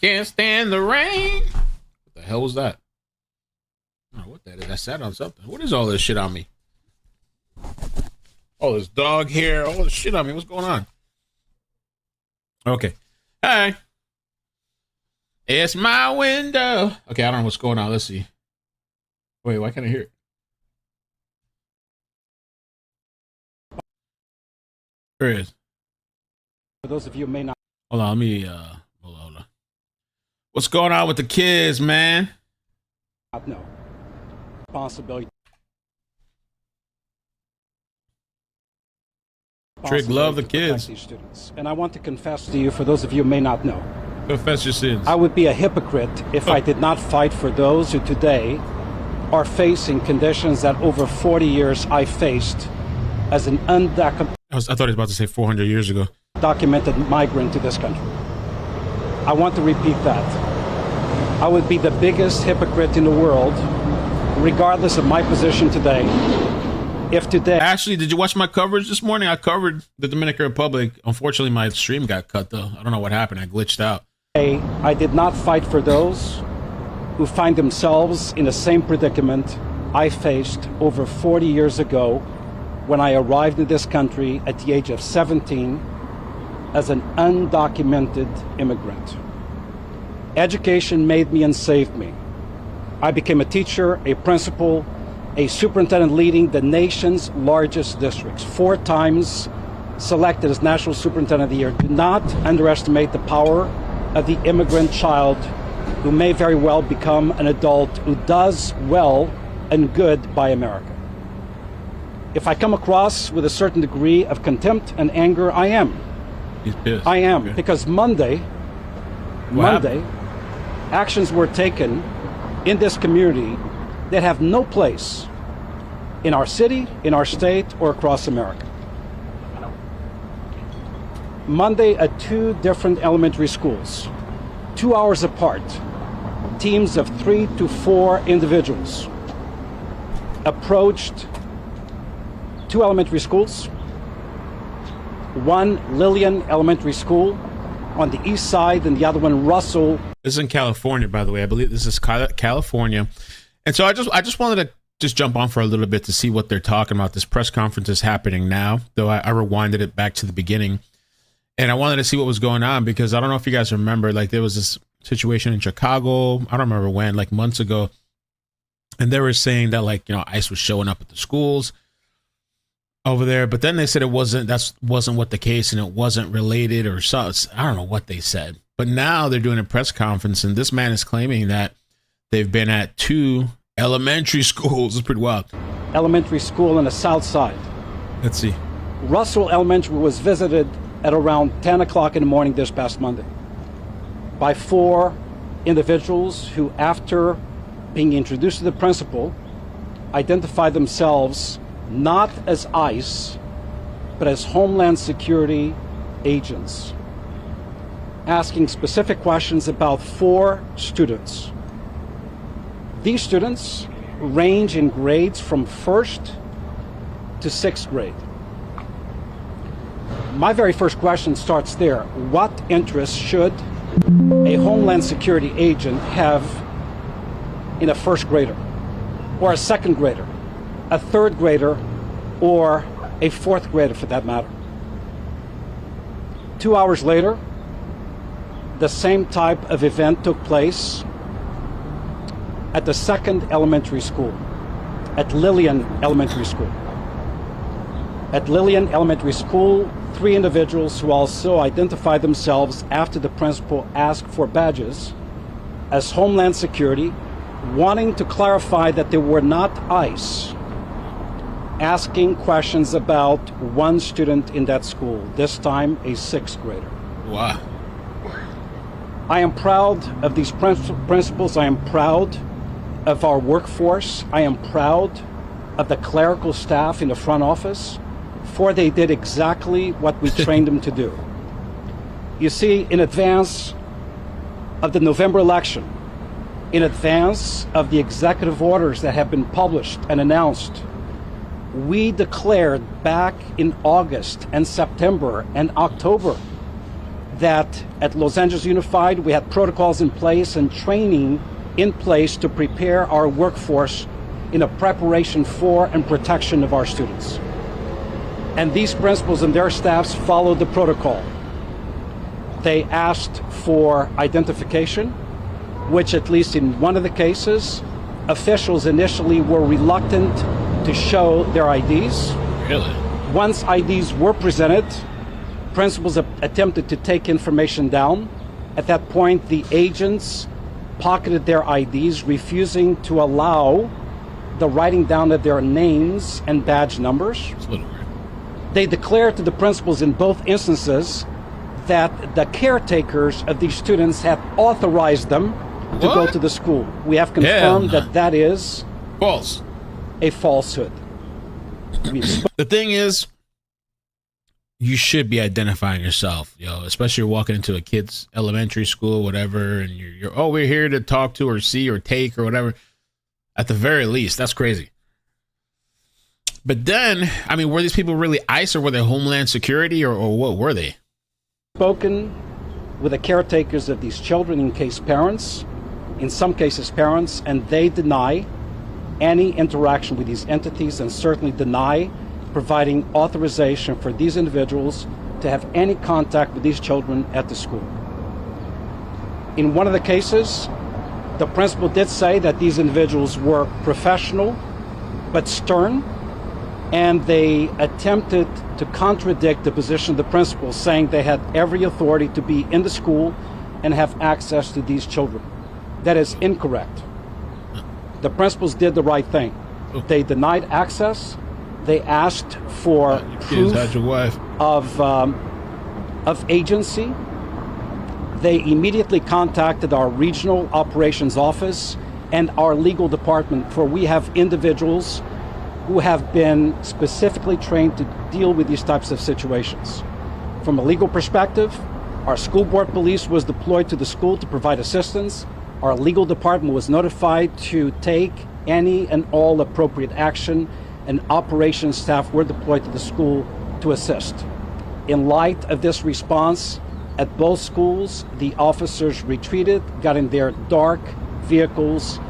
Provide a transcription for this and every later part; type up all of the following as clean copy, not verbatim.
can't stand the rain. What the hell was that? I don't know what that is. I sat on something. What is all this shit on me? All this dog hair, all this shit on me. What's going on? Okay. Hi. It's my window. Okay, I don't know what's going on. Let's see. Wait, why can't I hear it? There it is. For those of you who may not. Hold on, let me, hold on. What's going on with the kids, man? No. Responsibility. Trick, love the kids. These students. And I want to confess to you, for those of you who may not know. Confess your sins. I would be a hypocrite if I did not fight for those who today are facing conditions that over 40 years I faced as an undocumented. I thought he was about to say 400 years ago. Documented migrant to this country. I want to repeat that. I would be the biggest hypocrite in the world, regardless of my position today. If today... Ashley, did you watch my coverage this morning? I covered the Dominican Republic. Unfortunately, my stream got cut, though. I don't know what happened. I glitched out. I did not fight for those who find themselves in the same predicament I faced over 40 years ago when I arrived in this country at the age of 17 as an undocumented immigrant. Education made me and saved me. I became a teacher, a principal, a superintendent leading the nation's largest districts, 4 times selected as National Superintendent of the Year. Do not underestimate the power of the immigrant child who may very well become an adult who does well and good by America. If I come across with a certain degree of contempt and anger, I am. He's pissed. I am, okay. Because Monday, actions were taken in this community that have no place in our city, in our state, or across America. Monday at 2 different elementary schools, 2 hours apart, teams of 3 to 4 individuals approached 2 elementary schools, one Lillian Elementary School on the east side and the other one Russell. This is in California, by the way. I believe this is California. And so I just wanted to just jump on for a little bit to see what they're talking about. This press conference is happening now, though I rewinded it back to the beginning. And I wanted to see what was going on because I don't know if you guys remember, like there was this situation in Chicago. I don't remember when, like months ago. And they were saying that like, you know, ICE was showing up at the schools over there. But then they said that wasn't what the case and it wasn't related or so. I don't know what they said. But now they're doing a press conference and this man is claiming that they've been at 2 elementary schools. It's pretty wild. Elementary school on the south side. Let's see. Russell Elementary was visited at around 10 o'clock in the morning this past Monday by 4 individuals who, after being introduced to the principal, identified themselves not as ICE, but as Homeland Security agents, asking specific questions about 4 students. These students range in grades from 1st to 6th grade. My very first question starts there. What interest should a Homeland Security agent have in a 1st grader, or a 2nd grader, a 3rd grader, or a 4th grader for that matter? 2 hours later, the same type of event took place at the 2nd elementary school, at Lillian Elementary School. At Lillian Elementary School, 3 individuals who also identified themselves after the principal asked for badges as Homeland Security, wanting to clarify that they were not ICE, asking questions about 1 student in that school, this time a 6th grader. Wow. I am proud of these principals. I am proud of our workforce. I am proud of the clerical staff in the front office, for they did exactly what we trained them to do. You see, in advance of the November election, in advance of the executive orders that have been published and announced, we declared back in August and September and October that at Los Angeles Unified, we had protocols in place and training in place to prepare our workforce in a preparation for and protection of our students. And these principals and their staffs followed the protocol. They asked for identification, which at least in one of the cases, officials initially were reluctant to show their IDs. Really? Once IDs were presented, principals attempted to take information down. At that point, the agents pocketed their IDs, refusing to allow the writing down of their names and badge numbers. It's a little weird. They declared to the principals in both instances that the caretakers of these students had authorized them to go to the school. We have confirmed that that is false. A falsehood. The thing is, you should be identifying yourself, especially you're walking into a kid's elementary school, whatever, and you're oh, we're here to talk to or see or take or whatever. At the very least, that's crazy. But then, I mean, were these people really ICE or were they Homeland Security or what were they? Spoken with the caretakers of these children, in some cases parents, and they deny any interaction with these entities and certainly deny providing authorization for these individuals to have any contact with these children at the school. In one of the cases, the principal did say that these individuals were professional but stern, and they attempted to contradict the position of the principal, saying they had every authority to be in the school and have access to these children. That is incorrect. The principals did the right thing. They denied access. They asked for proof of agency. They immediately contacted our regional operations office and our legal department, for we have individuals who have been specifically trained to deal with these types of situations. From a legal perspective, our school board police was deployed to the school to provide assistance. Our legal department was notified to take any and all appropriate action, and operations staff were deployed to the school to assist. In light of this response, at both schools, the officers retreated, got in their dark vehicles,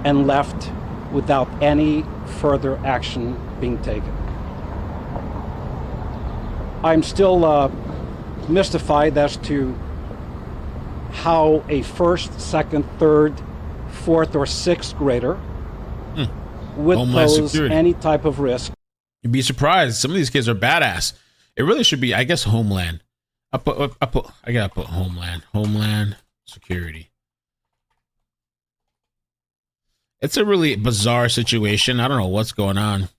and left without any further action being taken. I'm still mystified as to how a first, second, third, fourth, or sixth grader would pose any type of risk. You'd be surprised. Some of these kids are badass. It really should be, I guess, Homeland. I gotta put Homeland Security. It's a really bizarre situation. I don't know what's going on.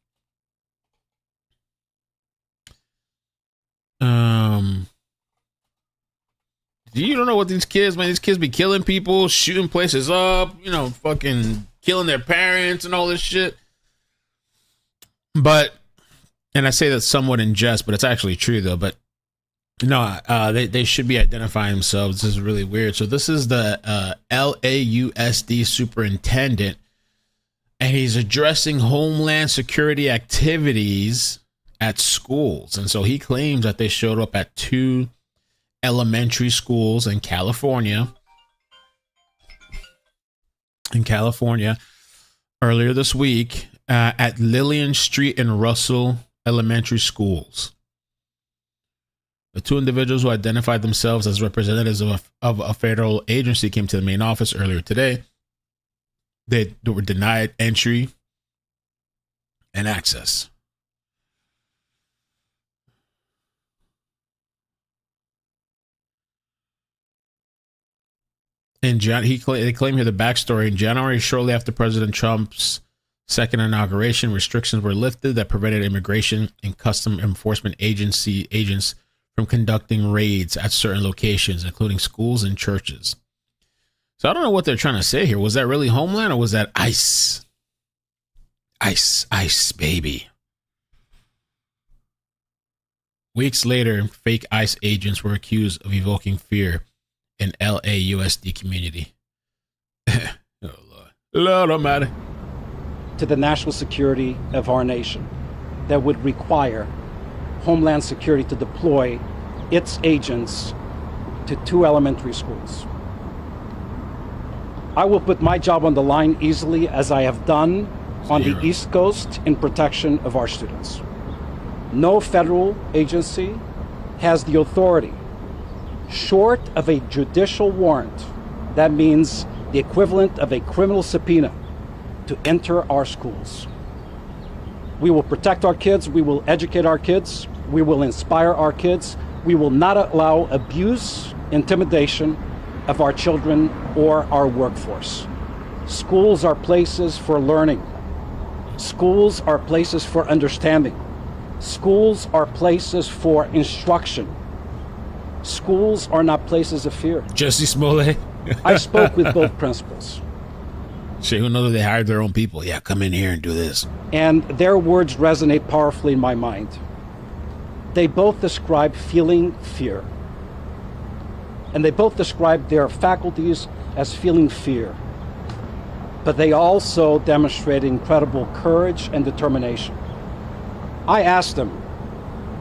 You don't know what these kids, man. These kids be killing people, shooting places up, fucking killing their parents and all this shit. But, and I say that somewhat in jest, but it's actually true though. But no, they should be identifying themselves. This is really weird. So this is the LAUSD superintendent, and he's addressing Homeland Security activities at schools. And so he claims that they showed up at 2 elementary schools in California earlier this week at Lillian Street and Russell Elementary Schools. The 2 individuals who identified themselves as representatives of a federal agency came to the main office earlier today. They were denied entry and access. They claim here the backstory. In January, shortly after President Trump's second inauguration, restrictions were lifted that prevented immigration and custom enforcement agency agents from conducting raids at certain locations, including schools and churches. So I don't know what they're trying to say here. Was that really Homeland or was that ICE? ICE, baby. Weeks later, fake ICE agents were accused of evoking fear in LAUSD community. Oh, Lord Almighty. To the national security of our nation that would require Homeland Security to deploy its agents to 2 elementary schools. I will put my job on the line easily, as I have done on the East Coast, in protection of our students. No federal agency has the authority, short of a judicial warrant, that means the equivalent of a criminal subpoena, to enter our schools. We will protect our kids, we will educate our kids, we will inspire our kids, we will not allow abuse, intimidation of our children or our workforce. Schools are places for learning. Schools are places for understanding. Schools are places for instruction. Schools are not places of fear. Jesse Smollett. I spoke with both principals. Shit, who knows that they hired their own people? Yeah, come in here and do this. And their words resonate powerfully in my mind. They both describe feeling fear. And they both describe their faculties as feeling fear. But they also demonstrate incredible courage and determination. I asked them,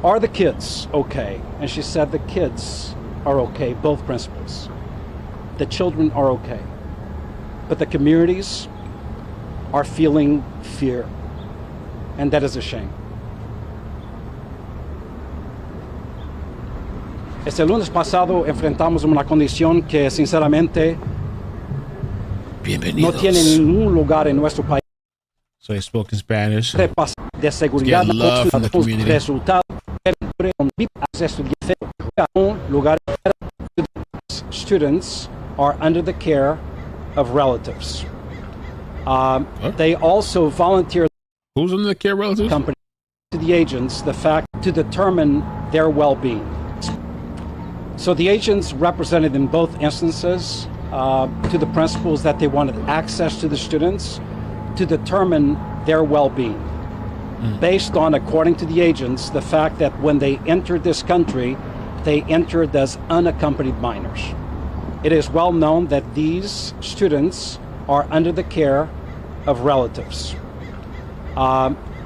are the kids okay? And she said the kids are okay, both principals. The children are okay. But the communities are feeling fear. And that is a shame. Este lunes pasado enfrentamos una condición que sinceramente no tiene ningún lugar en nuestro país. So he spoke in Spanish. De seguridad resultado students are under the care of relatives. They also volunteer. Who's under the care of relatives? Company to the agents the fact to determine their well-being. So the agents represented in both instances to the principals that they wanted access to the students to determine their well-being. Based on, according to the agents, the fact that when they entered this country, they entered as unaccompanied minors. It is well known that these students are under the care of relatives.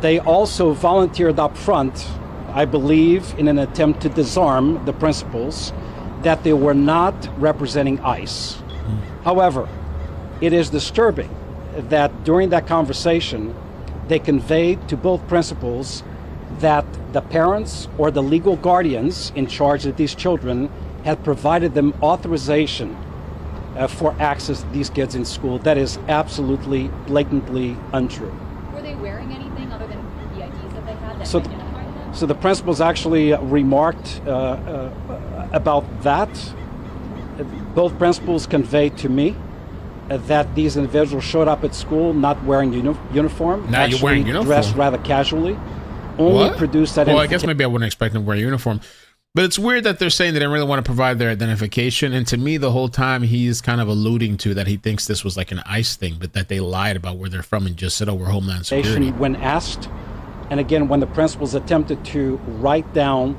They also volunteered up front, I believe, in an attempt to disarm the principals, that they were not representing ICE. However, it is disturbing that during that conversation, they conveyed to both principals that the parents or the legal guardians in charge of these children had provided them authorization for access to these kids in school. That is absolutely, blatantly untrue. Were they wearing anything other than the IDs that they had that So, identified them? So the principals actually remarked about that. Both principals conveyed to me that these individuals showed up at school not wearing uniform. Now you're wearing uniform. Dressed rather casually. Only produced that. Well, I guess maybe I wouldn't expect them to wear a uniform. But it's weird that they're saying they didn't really want to provide their identification. And to me, the whole time, he's kind of alluding to that he thinks this was like an ICE thing, but that they lied about where they're from and just said, oh, we're Homeland Security. When asked, and again, when the principals attempted to write down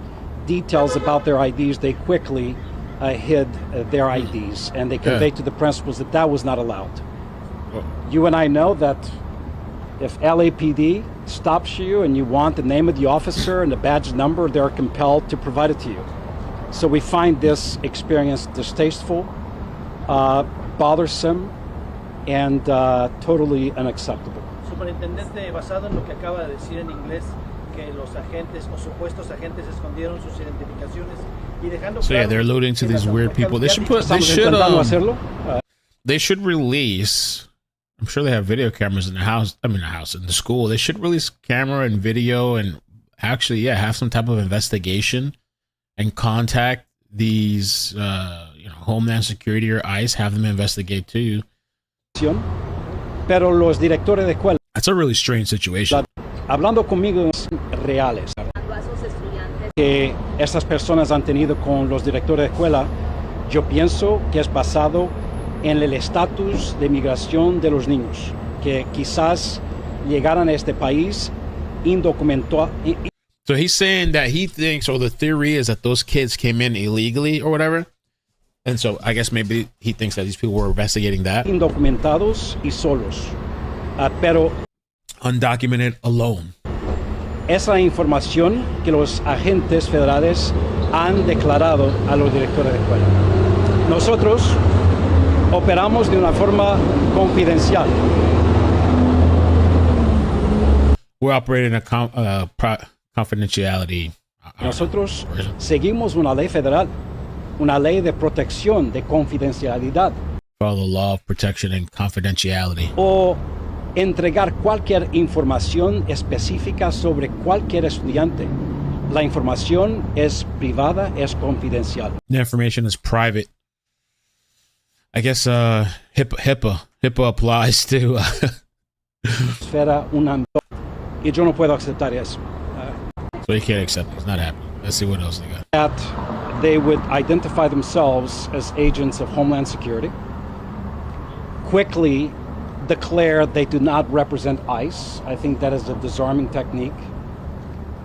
details about their IDs, they quickly hid their IDs, and they conveyed to the principals that that was not allowed. You and I know that if LAPD stops you and you want the name of the officer and the badge number, they're compelled to provide it to you. So we find this experience distasteful, bothersome, and totally unacceptable. Superintendente, basado en lo que acaba de decir en inglés, que los agentes o supuestos agentes escondieron sus identificaciones y dejando so yeah, they're alluding to these weird people. They should release. I'm sure they have video cameras in the house. I mean, the house, in the school. They should release camera and video and actually, have some type of investigation and contact these, Homeland Security or ICE. Have them investigate too. Pero los directores de escuela. That's a really strange situation. Hablando conmigo reales que estas personas han tenido con los directores de escuela, yo pienso que es basado en el estatus de migración de los niños, que quizás llegaran a este país indocumentados. So he's saying that he thinks, or the theory is that those kids came in illegally or whatever. And so I guess maybe he thinks that these people were investigating that. Indocumentados y solos. Pero undocumented alone. Esa información que los agentes federales han declarado a los directores de escuela. Nosotros operamos de una forma confidencial. We're operating a confidentiality. Nosotros seguimos una ley federal, una ley de protección de confidencialidad. Follow the law of protection and confidentiality. O entregar cualquier información específica sobre cualquier estudiante. La información es privada, es confidencial. The information is private. I guess HIPAA applies to. Esfera una y yo no puedo aceptar eso. So you can't accept it. It's not happening. Let's see what else they got. That they would identify themselves as agents of Homeland Security, quickly declare they do not represent ICE. I think that is a disarming technique.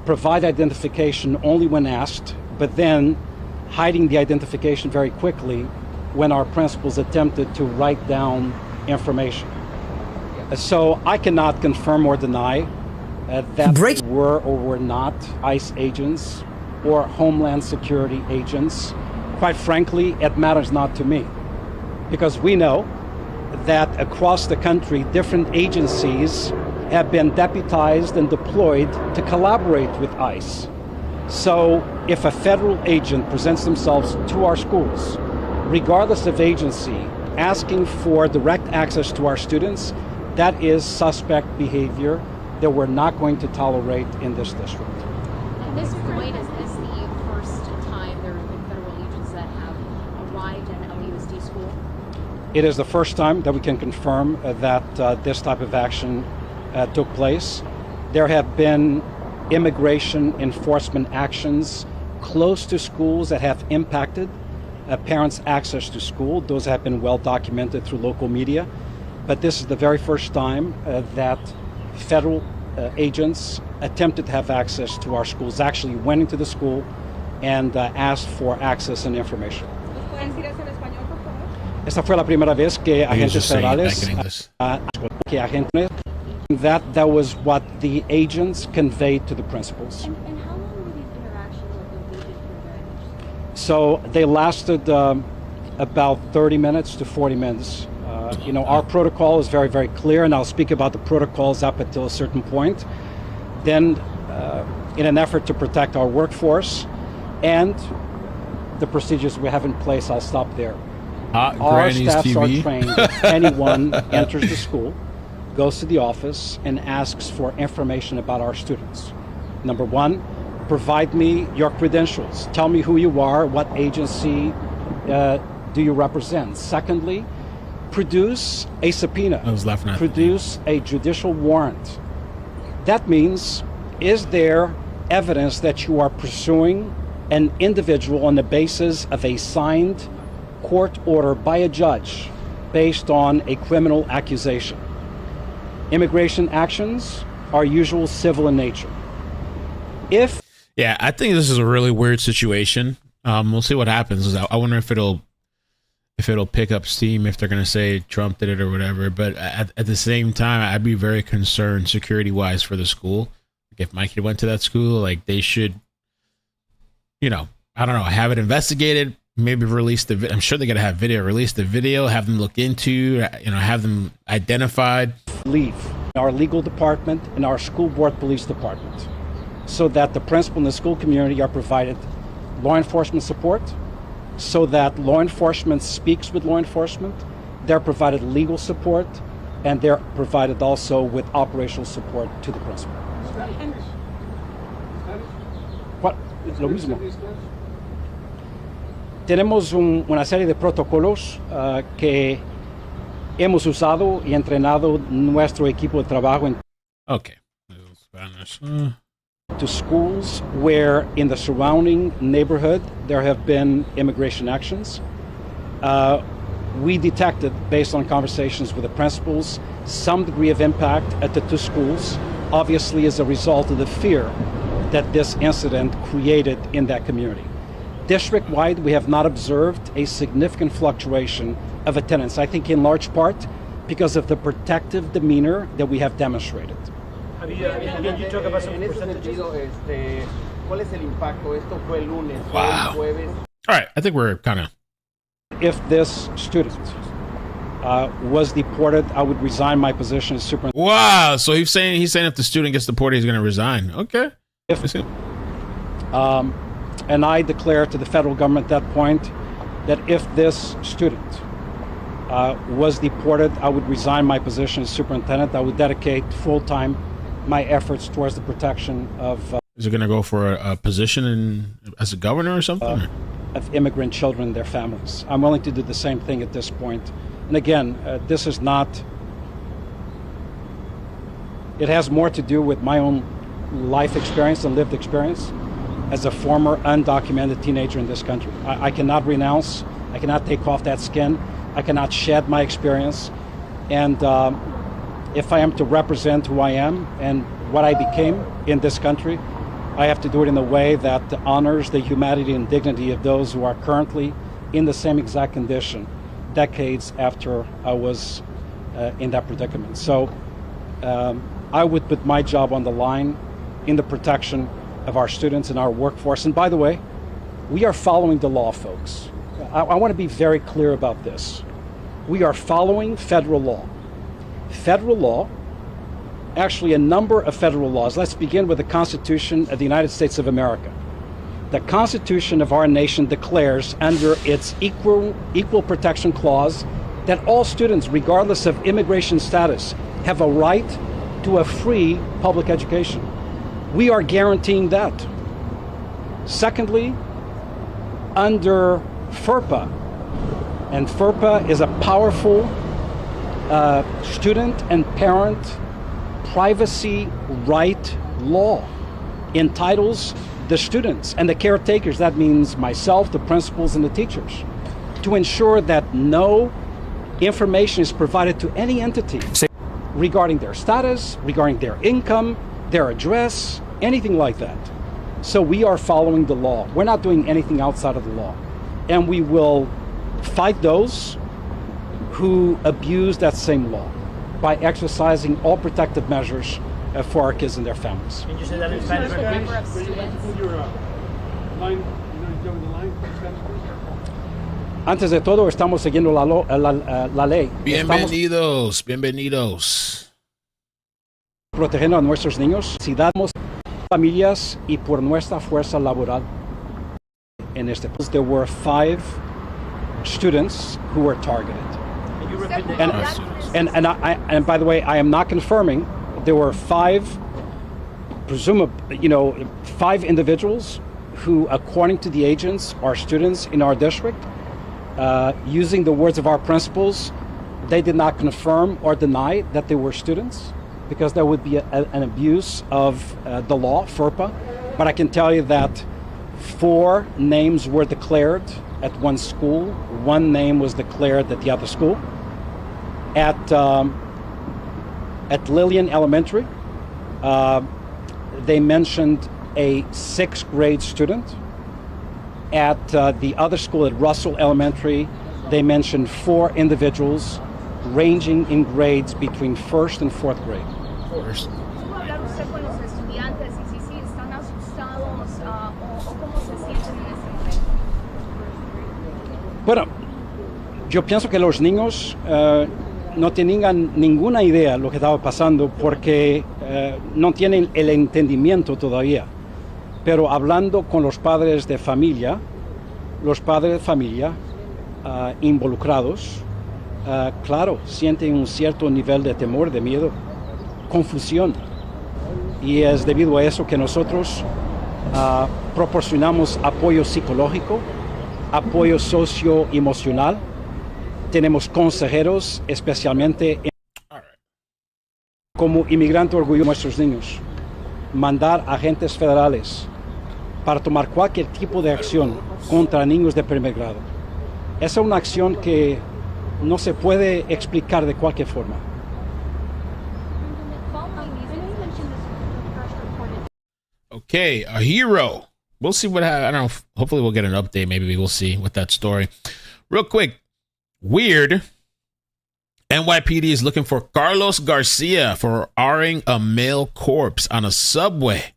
Provide identification only when asked, but then hiding the identification very quickly when our principals attempted to write down information. So I cannot confirm or deny that they were or were not ICE agents or Homeland Security agents. Quite frankly, it matters not to me, because we know that across the country, different agencies have been deputized and deployed to collaborate with ICE. So if a federal agent presents themselves to our schools, regardless of agency, asking for direct access to our students, that is suspect behavior that we're not going to tolerate in this district. Mr. White, is this the first time there have been federal agents that have arrived at LAUSD school? It is the first time that we can confirm that this type of action took place. There have been immigration enforcement actions close to schools that have impacted parents' access to school. Those have been well documented through local media. But this is the very first time that federal agents attempted to have access to our schools, actually went into the school and asked for access and information. Esta fue la primera vez que agentes federales that was what the agents conveyed to the principals. And how long were these interactions with the agent conveyed? So they lasted about 30 minutes to 40 minutes. Our protocol is very, very clear, and I'll speak about the protocols up until a certain point. Then, in an effort to protect our workforce and the procedures we have in place, I'll stop there. Our staffs TV. are trained. If anyone enters the school, goes to the office, and asks for information about our students. Number one, provide me your credentials. Tell me who you are, what agency do you represent. Secondly, produce a subpoena. I was laughing at produce a judicial warrant. That means, is there evidence that you are pursuing an individual on the basis of a signed court order by a judge based on a criminal accusation? Immigration actions are usual civil in nature. Yeah, I think this is a really weird situation. We'll see what happens. I wonder if it'll pick up steam, if they're going to say Trump did it or whatever. But at the same time, I'd be very concerned security-wise for the school. If my kid went to that school, they should, I don't know, have it investigated, maybe release the video. I'm sure they're going to have video, release the video, have them looked into, have them identified. Leave our legal department and our school board police department so that the principal and the school community are provided law enforcement support, so that law enforcement speaks with law enforcement, they're provided legal support, and they're provided also with operational support to the principal. What? Lo mismo. Tenemos una serie de protocolos que hemos usado y entrenado nuestro equipo de trabajo en Okay. Spanish. to schools where in the surrounding neighborhood there have been immigration actions. We detected, based on conversations with the principals, some degree of impact at the two schools, obviously as a result of the fear that this incident created in that community. District-wide, we have not observed a significant fluctuation of attendance, I think in large part because of the protective demeanor that we have demonstrated. Can you talk about some percentages? ¿Cuál es el impacto? Esto fue el lunes, Wow. el jueves. All right, I think we're kind of. If this student was deported, I would resign my position as superintendent. Wow. So he's saying if the student gets deported, he's going to resign. Okay. And I declare to the federal government at that point that if this student was deported, I would resign my position as superintendent. I would dedicate full-time my efforts towards the protection of Is it going to go for a position as a governor or something? of immigrant children and their families. I'm willing to do the same thing at this point. And again, this is not, it has more to do with my own life experience and lived experience as a former undocumented teenager in this country. I cannot renounce, I cannot take off that skin, I cannot shed my experience. And if I am to represent who I am and what I became in this country, I have to do it in a way that honors the humanity and dignity of those who are currently in the same exact condition decades after I was in that predicament. So I would put my job on the line in the protection of our students and our workforce. And by the way, we are following the law, folks. I want to be very clear about this. We are following federal law. Federal law, actually a number of federal laws. Let's begin with the Constitution of the United States of America. The Constitution of our nation declares under its equal protection clause that all students, regardless of immigration status, have a right to a free public education. We are guaranteeing that. Secondly, under FERPA, and FERPA is a powerful student and parent privacy right law, entitles the students and the caretakers, that means myself, the principals, and the teachers, to ensure that no information is provided to any entity regarding their status, regarding their income, their address, anything like that. So we are following the law. We're not doing anything outside of the law. And we will fight those who abuse that same law by exercising all protective measures for our kids and their families. Can you say that in Spanish, The number of please? students. Antes de todo, estamos siguiendo la ley. Bienvenidos, bienvenidos. Estamos protegiendo a nuestros niños, si damos familias y por nuestra fuerza laboral. En este país, there were 5 students who were targeted. Can you repeat the And by the way, I am not confirming. There were 5, presumably, 5 individuals who, according to the agents, are students in our district. Using the words of our principals, they did not confirm or deny that they were students, because there would be an abuse of the law, FERPA. But I can tell you that 4 names were declared at one school. 1 name was declared at the other school. At Lillian Elementary, they mentioned a 6th grade student. At the other school at Russell Elementary, they mentioned 4 individuals ranging in grades between 1st and 4th grade. First. ¿Pudo hablar usted con los estudiantes y si están asustados o cómo se sienten en este momento? Bueno, yo pienso que los niños no tenían ninguna idea de lo que estaba pasando porque no tienen el entendimiento todavía. Pero hablando con los padres de familia involucrados, claro, sienten un cierto nivel de temor, de miedo, confusión. Y es debido a eso que nosotros proporcionamos apoyo psicológico, apoyo socioemocional. Tenemos consejeros, especialmente como inmigrante orgulloso de nuestros niños. Mandar agentes federales para tomar cualquier tipo de acción contra niños de primer grado. Esa es una acción que no se puede explicar de cualquier forma. Okay, a hero. We'll see what happens. I don't know. Hopefully we'll get an update. Maybe we'll see with that story. Real quick. Weird. NYPD is looking for Carlos Garcia for R-ing a male corpse on a subway.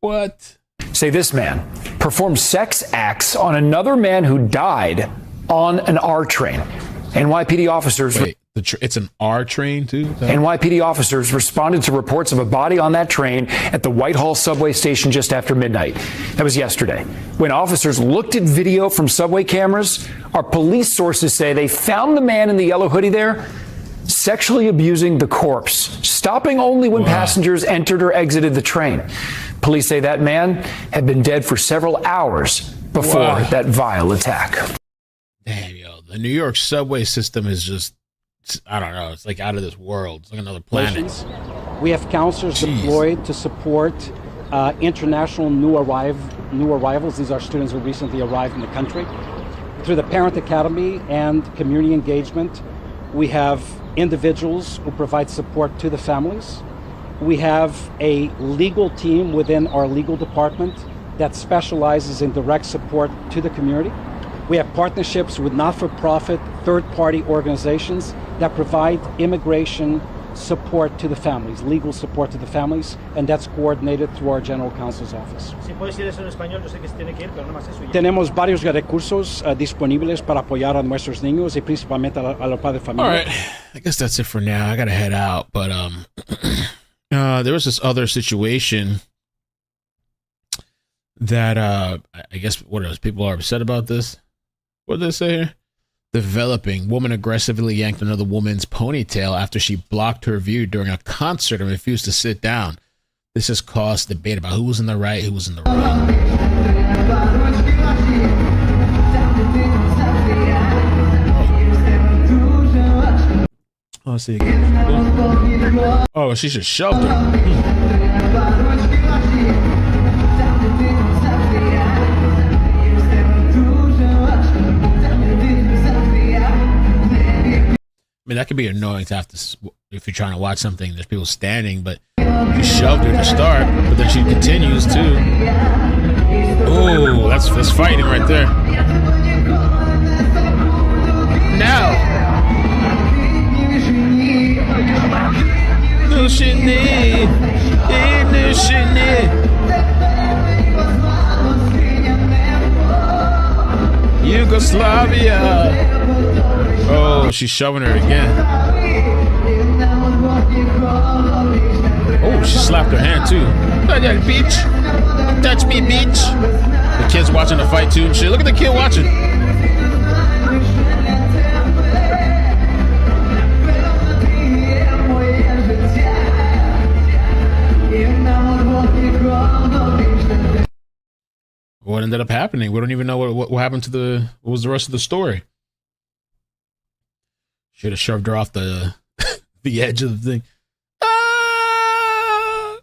What? say this man performed sex acts on another man who died on an R train. NYPD officers... Wait, it's an R train, too? NYPD officers responded to reports of a body on that train at the Whitehall subway station just after midnight. That was yesterday. When officers looked at video from subway cameras, our police sources say they found the man in the yellow hoodie there sexually abusing the corpse, stopping only when passengers entered or exited the train. Police say that man had been dead for several hours before that vile attack. Damn, yo. The New York subway system is just, I don't know, it's like out of this world. It's like another planet. We have counselors deployed to support international new arrivals. These are students who recently arrived in the country. Through the Parent Academy and community engagement, we have individuals who provide support to the families. We have a legal team within our legal department that specializes in direct support to the community. We have partnerships with not-for-profit third-party organizations that provide immigration support to the families, legal support to the families, and that's coordinated through our General Counsel's office. Tenemos varios recursos disponibles para apoyar a nuestros niños y principalmente a los padres de familia. All right, I guess that's it for now. I gotta head out, but there was this other situation that I guess people are upset about this. What did they say here? Developing. Woman aggressively yanked another woman's ponytail after she blocked her view during a concert and refused to sit down. This has caused debate about who was in the right, who was in the wrong. Oh, let's see again. Oh, she just shoved her. I mean, that could be annoying to have to, if you're trying to watch something, there's people standing, but she shoved her to start, but then she continues too. Oh, that's fighting right there. Now. Yugoslavia. Oh, she's shoving her again. Oh, she slapped her hand too. Bitch. Touch me, bitch. The kid's watching the fight too and shit. Look at the kid watching. What ended up happening? We don't even know what happened to what was the rest of the story. Should have shoved her off the the edge of the thing. Ah!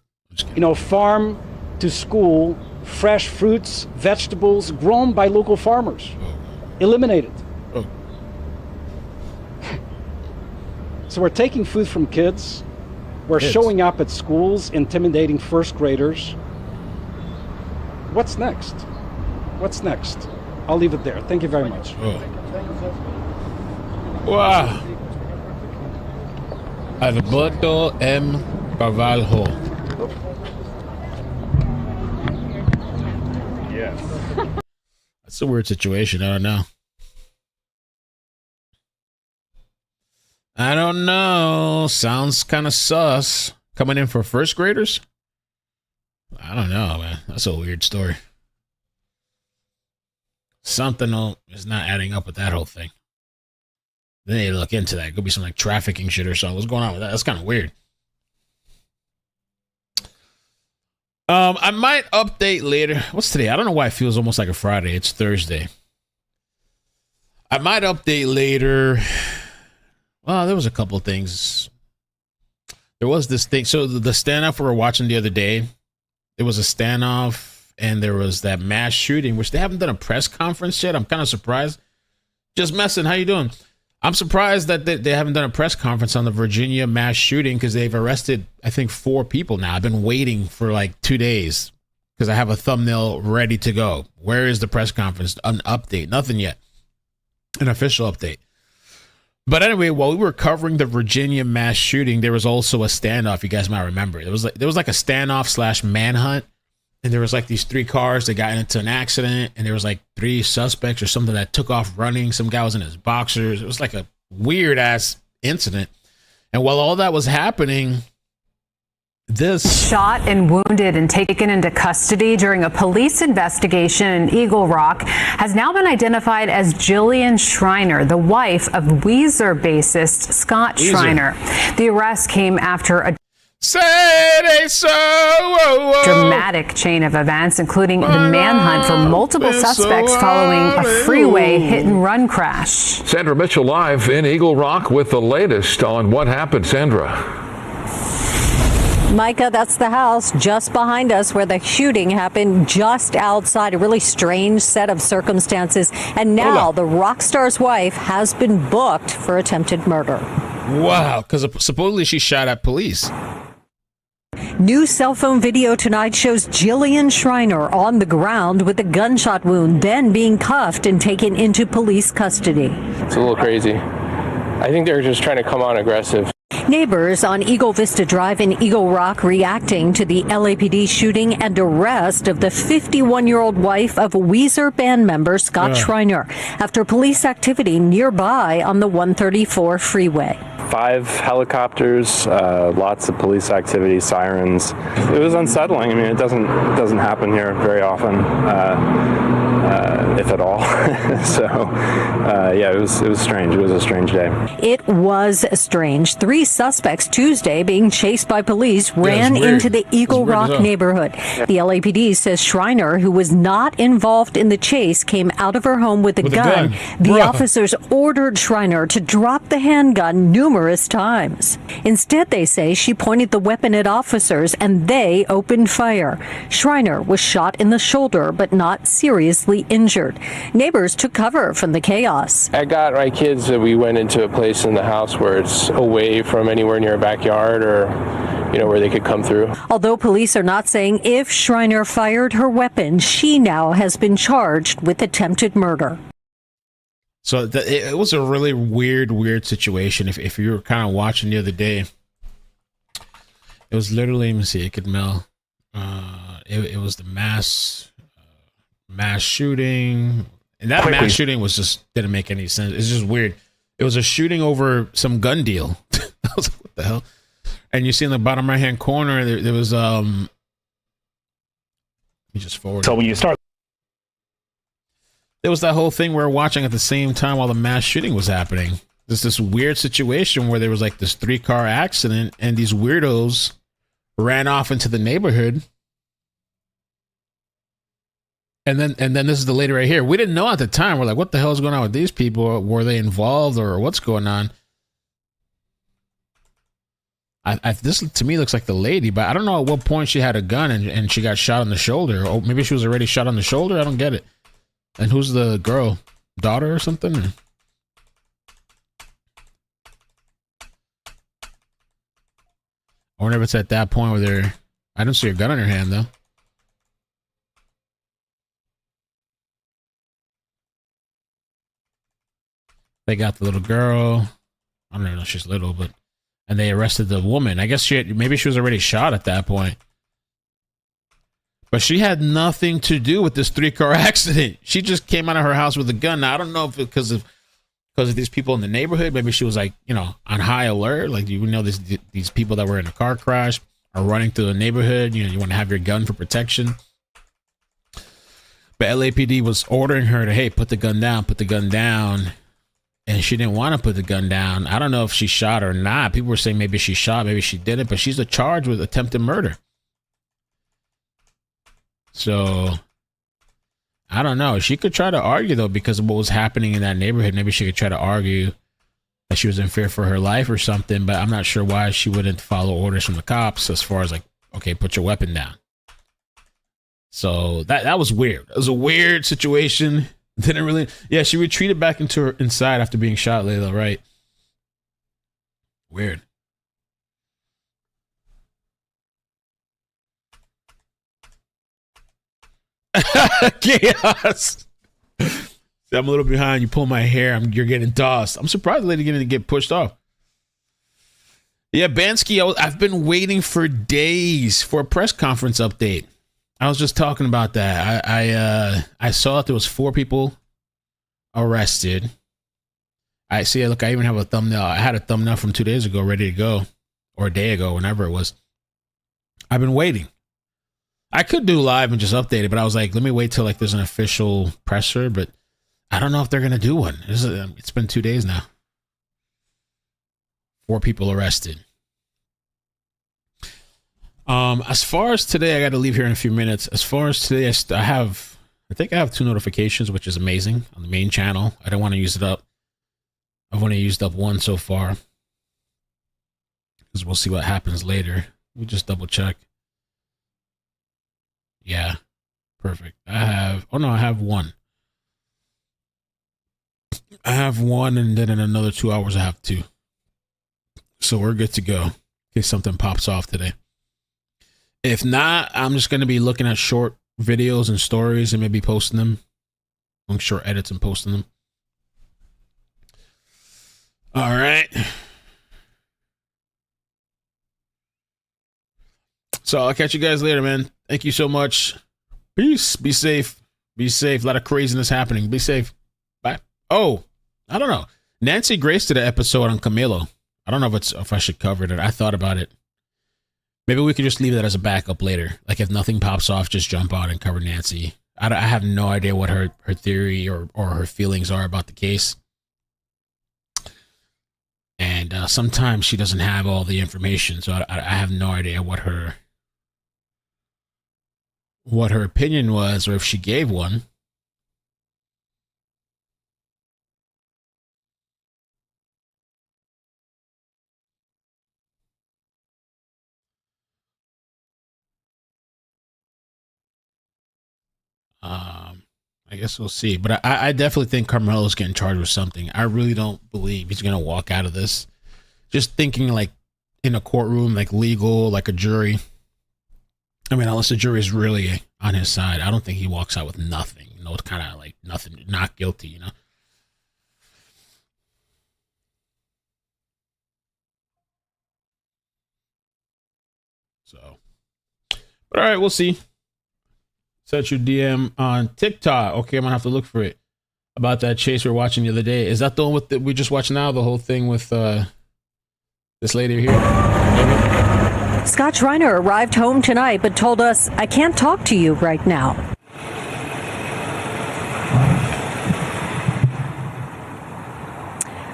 You know, farm to school, fresh fruits, vegetables grown by local farmers. Eliminated. Oh. So we're taking food from kids. We're showing up at schools, intimidating first graders. What's next? What's next? I'll leave it there. Thank you very much. Oh. Wow. Alberto M. Carvalho. Yes. That's a weird situation. I don't know. Sounds kind of sus. Coming in for first graders? I don't know, man. That's a weird story. Something is not adding up with that whole thing. They need to look into that. It could be some like trafficking shit or something. What's going on with that? That's kind of weird. I might update later. What's today? I don't know why it feels almost like a Friday. It's Thursday. I might update later. Well, there was a couple of things. There was this thing. So the standoff we were watching the other day, there was a standoff and there was that mass shooting, which they haven't done a press conference yet. I'm kind of surprised. Just messing. How you doing? I'm surprised that they haven't done a press conference on the Virginia mass shooting because they've arrested, I think, 4 people now. I've been waiting for like 2 days because I have a thumbnail ready to go. Where is the press conference? An update. Nothing yet. An official update. But anyway, while we were covering the Virginia mass shooting, there was also a standoff. You guys might remember. There was like a standoff / manhunt and there was like these 3 cars that got into an accident, and there was like 3 suspects or something that took off running. Some guy was in his boxers. It was like a weird ass incident. And while all that was happening, this shot and wounded and taken into custody during a police investigation in Eagle Rock has now been identified as Jillian Schreiner, the wife of Weezer bassist Scott Schreiner. The arrest came after a dramatic chain of events, including the manhunt for multiple suspects following a freeway hit-and-run crash. Sandra Mitchell live in Eagle Rock with the latest on what happened. Sandra. Micah, that's the house just behind us where the shooting happened, just outside. A really strange set of circumstances. And now the rock star's wife has been booked for attempted murder. Wow, because supposedly she shot at police. New cell phone video tonight shows Jillian Schreiner on the ground with a gunshot wound, then being cuffed and taken into police custody. It's a little crazy. I think they're just trying to come on aggressive. Neighbors on Eagle Vista Drive in Eagle Rock reacting to the LAPD shooting and arrest of the 51-year-old wife of Weezer band member Scott Schreiner after police activity nearby on the 134 freeway. 5 helicopters, lots of police activity, sirens. It was unsettling. I mean, it doesn't happen here very often, if at all. So, yeah, it was strange. It was a strange day. It was strange. 3 suspects Tuesday being chased by police ran into the Eagle Rock neighborhood. The LAPD says Schreiner, who was not involved in the chase, came out of her home with a gun. The officers ordered Schreiner to drop the handgun numerous times. Instead, they say she pointed the weapon at officers and they opened fire. Schreiner was shot in the shoulder but not seriously injured. Neighbors took cover from the chaos. I got my kids that we went into a place in the house where it's away from anywhere near a backyard or, you know, where they could come through. Although police are not saying if Schreiner fired her weapon, she now has been charged with attempted murder. So it was a really weird situation. If you were kind of watching the other day, it was literally, let me see, it could mail. It was the mass shooting, and that mass shooting was just didn't make any sense. It's just weird. It was a shooting over some gun deal. I was like, what the hell? And you see in the bottom right hand corner there was let me just forward. So when you start. There was that whole thing we were watching at the same time while the mass shooting was happening. There's this weird situation where there was like this 3-car accident and these weirdos ran off into the neighborhood. And then this is the lady right here. We didn't know at the time. We're like, what the hell is going on with these people? Were they involved or what's going on? This to me looks like the lady, but I don't know at what point she had a gun and she got shot on the shoulder. Oh, maybe she was already shot on the shoulder. I don't get it. And who's the girl? Daughter or something? I wonder if it's at that point where I don't see a gun in her hand though. They got the little girl. I don't know if she's little, but and they arrested the woman. I guess maybe she was already shot at that point. But she had nothing to do with this 3-car accident. She just came out of her house with a gun. Now, I don't know if because of these people in the neighborhood. Maybe she was like, you know, on high alert. Like, you know, these people that were in a car crash are running through the neighborhood. You know, you want to have your gun for protection. But LAPD was ordering her to, hey, put the gun down, put the gun down. And she didn't want to put the gun down. I don't know if she shot or not. People were saying maybe she shot, maybe she didn't. But she's charged with attempted murder. So, I don't know. She could try to argue, though, because of what was happening in that neighborhood. Maybe she could try to argue that she was in fear for her life or something, but I'm not sure why she wouldn't follow orders from the cops as far as like, okay, put your weapon down. So, that was weird. It was a weird situation. Didn't really... Yeah, she retreated back into her inside after being shot, Layla, right? Weird. Chaos. See, I'm a little behind. You pull my hair, you're getting dust. I'm surprised the lady didn't get pushed off. Yeah, Bansky, I've been waiting for days for a press conference update. I was just talking about that. I saw that there was 4 people arrested. I see. Look, I even have a thumbnail. I had a thumbnail from 2 days ago, ready to go, or a day ago, whenever it was. I've been waiting. I could do live and just update it, but I was like, let me wait till like there's an official presser. But I don't know if they're gonna do one. It's been 2 days now. 4 people arrested. As far as today, I got to leave here in a few minutes. As far as today, I think I have 2 notifications, which is amazing on the main channel. I don't want to use it up. I've only used up 1 so far, because we'll see what happens later. We'll just double check. Yeah, perfect. I have 1. I have 1, and then in another 2 hours, I have 2. So we're good to go in case something pops off today. If not, I'm just going to be looking at short videos and stories and maybe posting them. On short edits and posting them. All right. So I'll catch you guys later, man. Thank you so much. Peace. Be safe. Be safe. A lot of craziness happening. Be safe. Bye. Oh, I don't know. Nancy Grace did an episode on Camilo. I don't know if I should cover it. I thought about it. Maybe we could just leave that as a backup later. Like if nothing pops off, just jump on and cover Nancy. I have no idea what her theory or her feelings are about the case. And sometimes she doesn't have all the information, so I have no idea what her opinion was, or if she gave one. I guess we'll see. But I definitely think Carmelo's getting charged with something. I really don't believe he's going to walk out of this. Just thinking like in a courtroom, like legal, like a jury. I mean, unless the jury is really on his side, I don't think he walks out with nothing. You know, it's kind of like nothing, not guilty, you know? So, but all right, we'll see. Set your DM on TikTok. Okay, I'm gonna have to look for it. About that chase we were watching the other day. Is that the one with we just watched now? The whole thing with this lady here? Scott Schreiner arrived home tonight, but told us, I can't talk to you right now.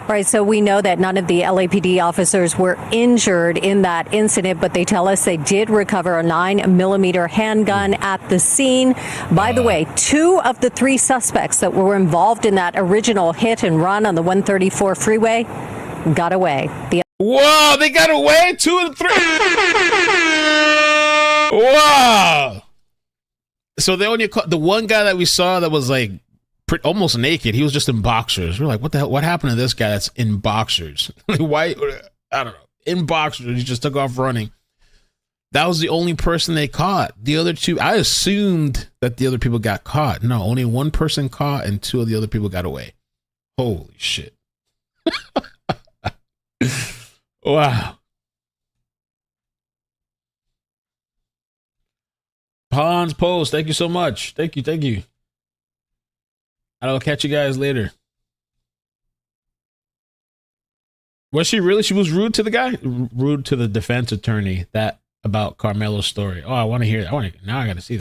All right, so we know that none of the LAPD officers were injured in that incident, but they tell us they did recover a 9mm handgun at the scene. By the way, 2 of the 3 suspects that were involved in that original hit and run on the 134 freeway got away. Whoa, they got away? 2 of the 3. Wow. So they only caught the one guy that we saw that was like almost naked. He was just in boxers. We're like, what the hell? What happened to this guy that's in boxers? Like, why? I don't know. In boxers, he just took off running. That was the only person they caught. The other 2, I assumed that the other people got caught. No, only 1 person caught and 2 of the other people got away. Holy shit. Wow. Hans Post, thank you so much. Thank you. I'll catch you guys later. Was she really? She was rude to the guy? Rude to the defense attorney that about Carmelo's story. Oh, I want to hear that. Now I got to see that.